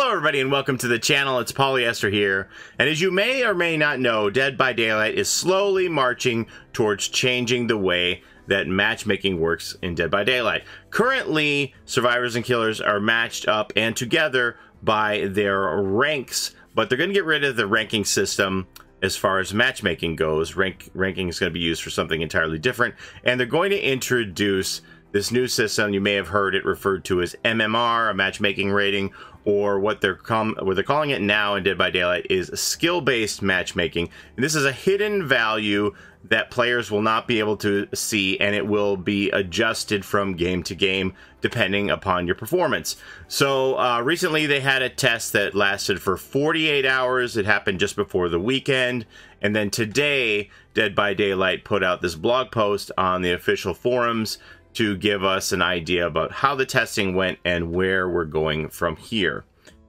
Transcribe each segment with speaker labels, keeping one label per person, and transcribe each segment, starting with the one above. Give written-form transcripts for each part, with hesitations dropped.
Speaker 1: Hello everybody and welcome to the channel. It's Paulie Esther here, and as you may or may not know, Dead by Daylight is slowly marching towards changing the way that matchmaking works in Dead by Daylight. Currently, survivors and killers are matched up and together by their ranks, but they're going to get rid of the ranking system as far as matchmaking goes. Ranking is going to be used for something entirely different, and they're going to introduce this new system. You may have heard it referred to as MMR, a matchmaking rating, or what they're calling it now in Dead by Daylight is skill-based matchmaking. And this is a hidden value that players will not be able to see, and it will be adjusted from game to game depending upon your performance. So recently they had a test that lasted for 48 hours. It happened just before the weekend, and then today Dead by Daylight put out this blog post on the official forums to give us an idea about how the testing went and where we're going from here.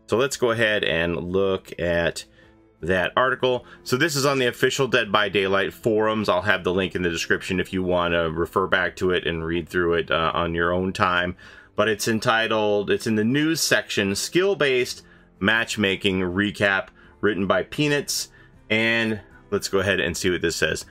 Speaker 1: So let's go ahead and look at that article. So this is on the official Dead by Daylight forums. I'll have the link in the description if you want to refer back to it and read through it on your own time. But it's entitled, it's in the news section, Skill-Based Matchmaking Recap, written by Peanuts. And let's go ahead and see what this says.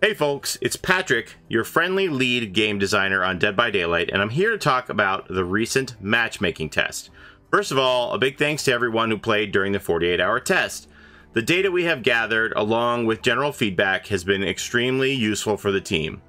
Speaker 1: Hey folks, it's Patrick, your friendly lead game designer on Dead by Daylight, and I'm here to talk about the recent matchmaking test. First of all, a big thanks to everyone who played during the 48-hour test. The data we have gathered, along with general feedback, has been extremely useful for the team.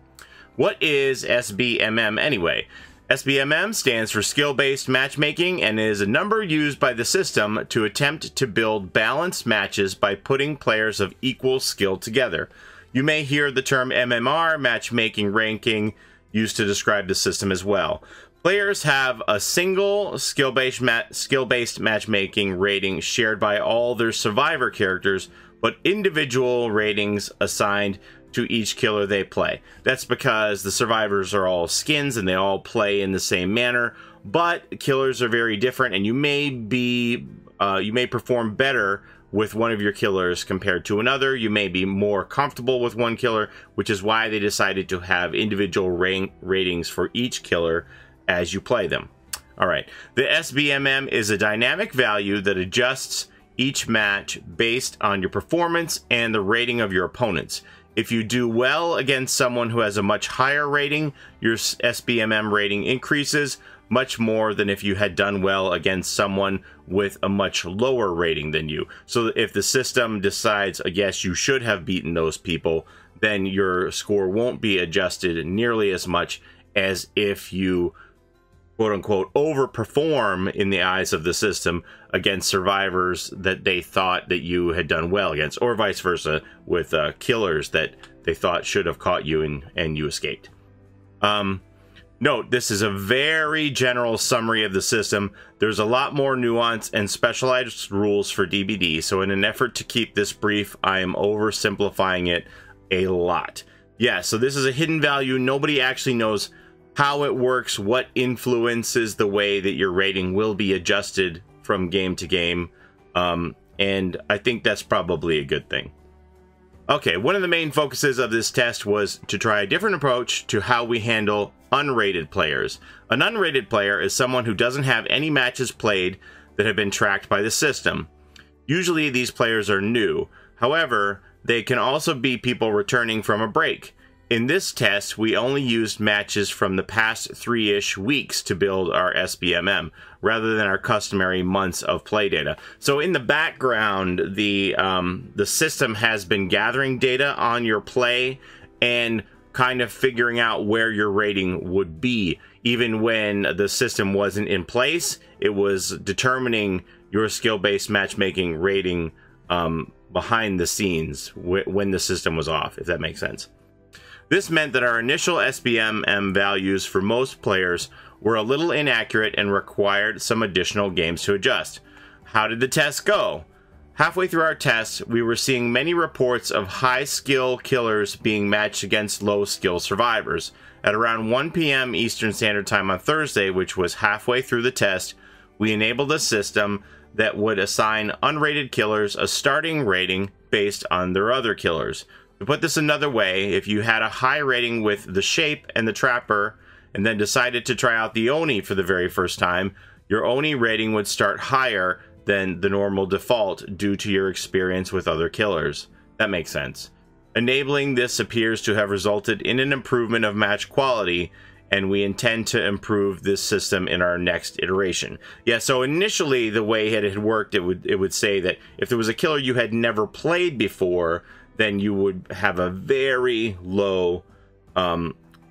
Speaker 1: What is SBMM anyway? SBMM stands for Skill-Based Matchmaking and is a number used by the system to attempt to build balanced matches by putting players of equal skill together. You may hear the term MMR, matchmaking ranking, used to describe the system as well. Players have a single skill-based matchmaking rating shared by all their survivor characters, but individual ratings assigned to each killer they play. That's because the survivors are all skins and they all play in the same manner, but killers are very different, and you may perform better with one of your killers compared to another. You may be more comfortable with one killer, which is why they decided to have individual ratings for each killer as you play them. All right, the SBMM is a dynamic value that adjusts each match based on your performance and the rating of your opponents. If you do well against someone who has a much higher rating, your SBMM rating increases much more than if you had done well against someone with a much lower rating than you. So if the system decides, yes, you should have beaten those people, then your score won't be adjusted nearly as much as if you, quote-unquote, overperform in the eyes of the system against survivors that they thought that you had done well against, or vice versa with killers that they thought should have caught you and you escaped. Note, this is a very general summary of the system. There's a lot more nuance and specialized rules for DBD, so in an effort to keep this brief, I am oversimplifying it a lot. Yeah, so this is a hidden value. Nobody actually knows how it works, what influences the way that your rating will be adjusted from game to game, and I think that's probably a good thing. Okay, one of the main focuses of this test was to try a different approach to how we handle unrated players. An unrated player is someone who doesn't have any matches played that have been tracked by the system. Usually these players are new. However, they can also be people returning from a break. In this test, we only used matches from the past 3-ish weeks to build our SBMM, rather than our customary months of play data. So in the background, the system has been gathering data on your play and kind of figuring out where your rating would be. Even when the system wasn't in place, it was determining your skill-based matchmaking rating behind the scenes when the system was off, if that makes sense. This meant that our initial SBMM values for most players were a little inaccurate and required some additional games to adjust. How did the test go? Halfway through our test, we were seeing many reports of high-skill killers being matched against low-skill survivors. At around 1 p.m. Eastern Standard Time on Thursday, which was halfway through the test, we enabled a system that would assign unrated killers a starting rating based on their other killers. To put this another way, if you had a high rating with the Shape and the Trapper, and then decided to try out the Oni for the very first time, your Oni rating would start higher than the normal default due to your experience with other killers. That makes sense. Enabling this appears to have resulted in an improvement of match quality, and we intend to improve this system in our next iteration. Yeah, so initially the way it had worked, it would say that if there was a killer you had never played before, then you would have a very low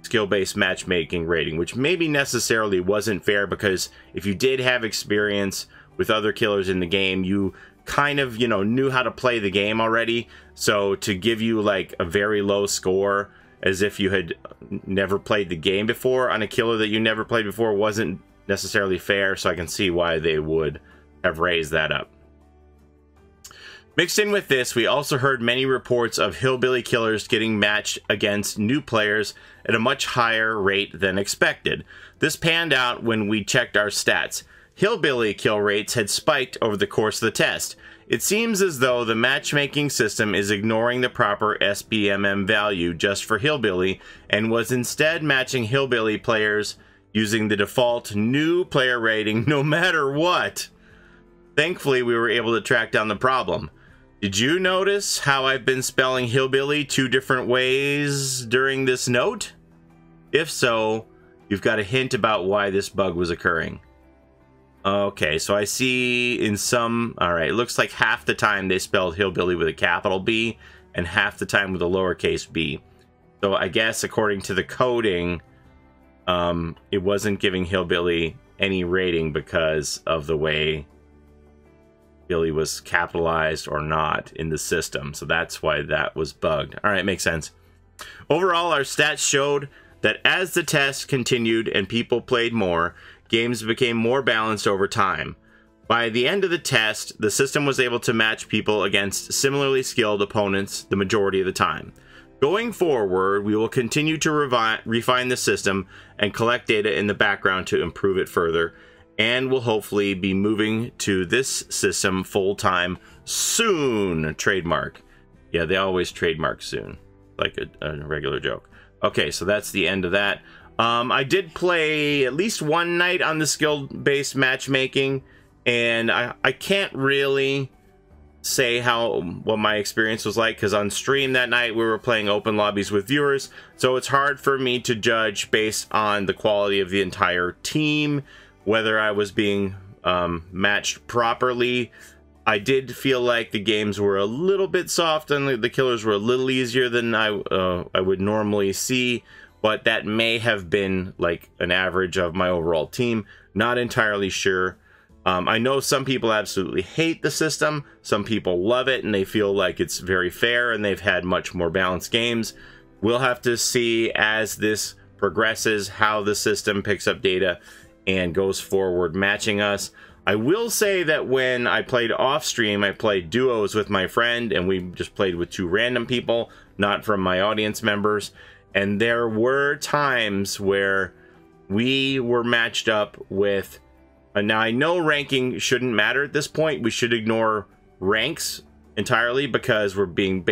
Speaker 1: skill-based matchmaking rating, which maybe necessarily wasn't fair, because if you did have experience with other killers in the game, you kind of, you know, knew how to play the game already. So to give you like a very low score as if you had never played the game before on a killer that you never played before wasn't necessarily fair. So I can see why they would have raised that up. Mixed in with this, we also heard many reports of hillbilly killers getting matched against new players at a much higher rate than expected. This panned out when we checked our stats. Hillbilly kill rates had spiked over the course of the test. It seems as though the matchmaking system is ignoring the proper SBMM value just for hillbilly and was instead matching hillbilly players using the default new player rating no matter what. Thankfully, we were able to track down the problem. Did you notice how I've been spelling hillbilly 2 different ways during this note? If so, you've got a hint about why this bug was occurring. Okay, so I see in some... Alright, it looks like half the time they spelled hillbilly with a capital B and half the time with a lowercase b. So I guess according to the coding, it wasn't giving hillbilly any rating because of the way Billy was capitalized or not in the system. So that's why that was bugged. Alright, makes sense. Overall, our stats showed that as the test continued and people played more, games became more balanced over time. By the end of the test, the system was able to match people against similarly skilled opponents the majority of the time. Going forward, we will continue to refine the system and collect data in the background to improve it further, and will hopefully be moving to this system full-time soon. Trademark. Yeah, they always trademark soon, like a regular joke. Okay, so that's the end of that. I did play at least one night on the skill-based matchmaking, and I can't really say what my experience was like, because on stream that night we were playing open lobbies with viewers, so it's hard for me to judge based on the quality of the entire team, whether I was being matched properly. I did feel like the games were a little bit soft and the killers were a little easier than I would normally see. But that may have been like an average of my overall team. Not entirely sure. I know some people absolutely hate the system. Some people love it and they feel like it's very fair and they've had much more balanced games. We'll have to see as this progresses how the system picks up data and goes forward matching us. I will say that when I played off stream, I played duos with my friend and we just played with 2 random people, not from my audience members. And there were times where we were matched up with... now, I know ranking shouldn't matter at this point. We should ignore ranks entirely because we're being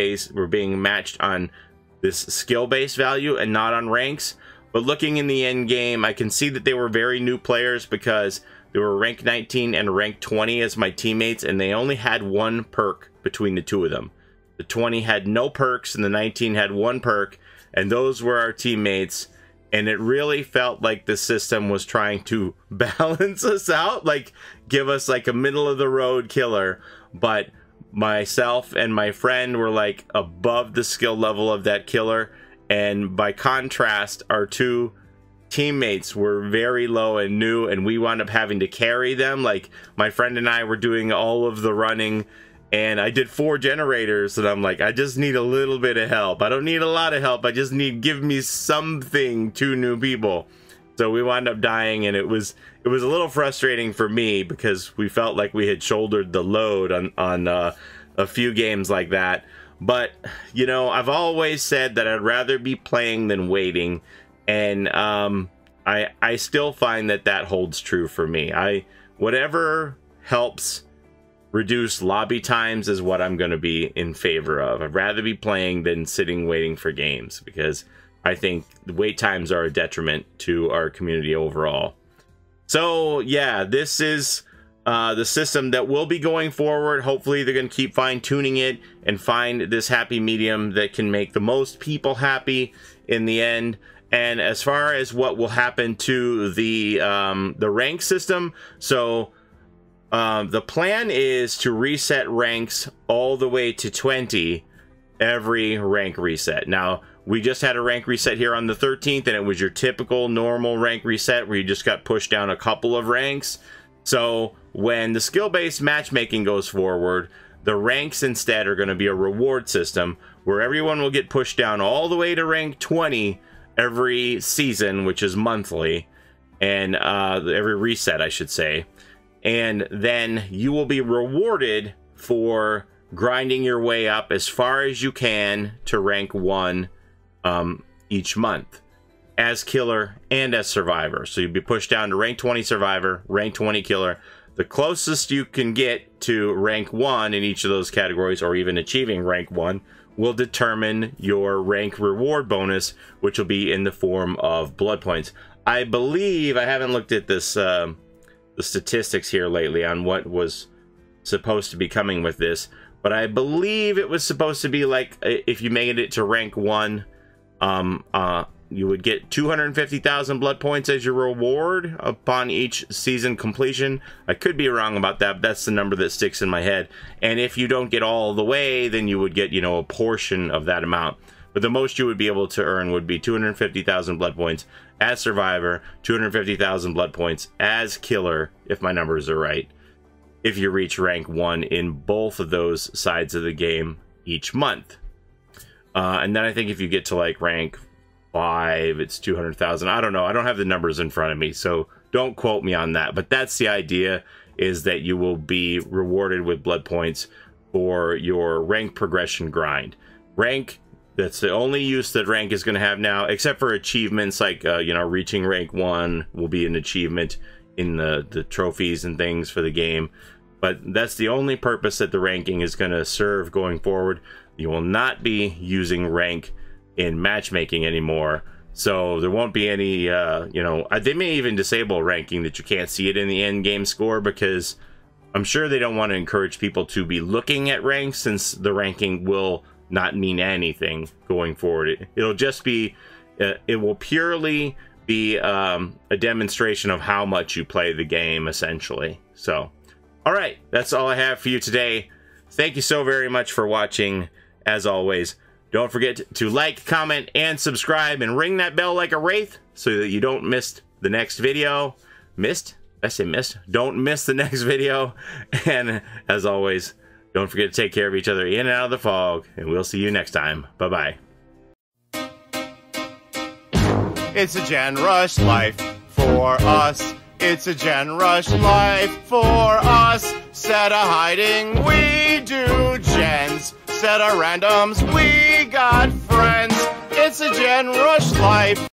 Speaker 1: matched on this skill-based value and not on ranks. But looking in the end game, I can see that they were very new players because they were rank 19 and rank 20 as my teammates, and they only had 1 perk between the 2 of them. The 20 had no perks and the 19 had 1 perk. And those were our teammates, and it really felt like the system was trying to balance us out, like give us like a middle-of-the-road killer, but myself and my friend were like above the skill level of that killer, and by contrast, our 2 teammates were very low and new, and we wound up having to carry them. Like, my friend and I were doing all of the running, and I did 4 generators, and I'm like, I just need a little bit of help. I don't need a lot of help. I just need, give me something, 2 new people. So we wound up dying, and it was a little frustrating for me because we felt like we had shouldered the load on a few games like that. But, you know, I've always said that I'd rather be playing than waiting, and I still find that holds true for me. Whatever helps reduce lobby times is what I'm going to be in favor of. I'd rather be playing than sitting waiting for games, because I think the wait times are a detriment to our community overall. So yeah, this is the system that will be going forward. Hopefully they're going to keep fine-tuning it and find this happy medium that can make the most people happy in the end. And as far as what will happen to the rank system, so the plan is to reset ranks all the way to 20 every rank reset. Now, we just had a rank reset here on the 13th, and it was your typical normal rank reset where you just got pushed down a couple of ranks. So when the skill-based matchmaking goes forward, the ranks instead are going to be a reward system where everyone will get pushed down all the way to rank 20 every season, which is monthly, and every reset, I should say. And then you will be rewarded for grinding your way up as far as you can to rank 1 each month as killer and as survivor. So you'll be pushed down to rank 20 survivor, rank 20 killer. The closest you can get to rank 1 in each of those categories, or even achieving rank 1, will determine your rank reward bonus, which will be in the form of blood points. I believe, I haven't looked at this the statistics here lately on what was supposed to be coming with this, but I believe it was supposed to be like, if you made it to rank 1, you would get 250,000 blood points as your reward upon each season completion. I could be wrong about that, but that's the number that sticks in my head. And if you don't get all the way, then you would get, you know, a portion of that amount. But the most you would be able to earn would be 250,000 blood points as survivor, 250,000 blood points as killer, if my numbers are right, if you reach rank 1 in both of those sides of the game each month. And then I think if you get to like rank 5, it's 200,000. I don't know. I don't have the numbers in front of me, so don't quote me on that. But that's the idea, is that you will be rewarded with blood points for your rank progression grind. Rank, that's the only use that rank is going to have now, except for achievements like, you know, reaching rank 1 will be an achievement in the trophies and things for the game. But that's the only purpose that the ranking is going to serve going forward. You will not be using rank in matchmaking anymore, so there won't be any you know, they may even disable ranking that you can't see it in the end game score, because I'm sure they don't want to encourage people to be looking at ranks, since the ranking will not mean anything going forward. It'll just be it will purely be a demonstration of how much you play the game, essentially. So all right, that's all I have for you today. Thank you so very much for watching. As always, don't forget to like, comment, and subscribe, and ring that bell like a wraith so that you don't miss the next video. I say missed? Don't miss the next video. And as always, don't forget to take care of each other in and out of the fog, and we'll see you next time. Bye-bye.
Speaker 2: It's a Gen Rush life for us. It's a Gen Rush life for us. Set a hiding, we do gens. Set a randoms, we got friends. It's a Gen Rush life.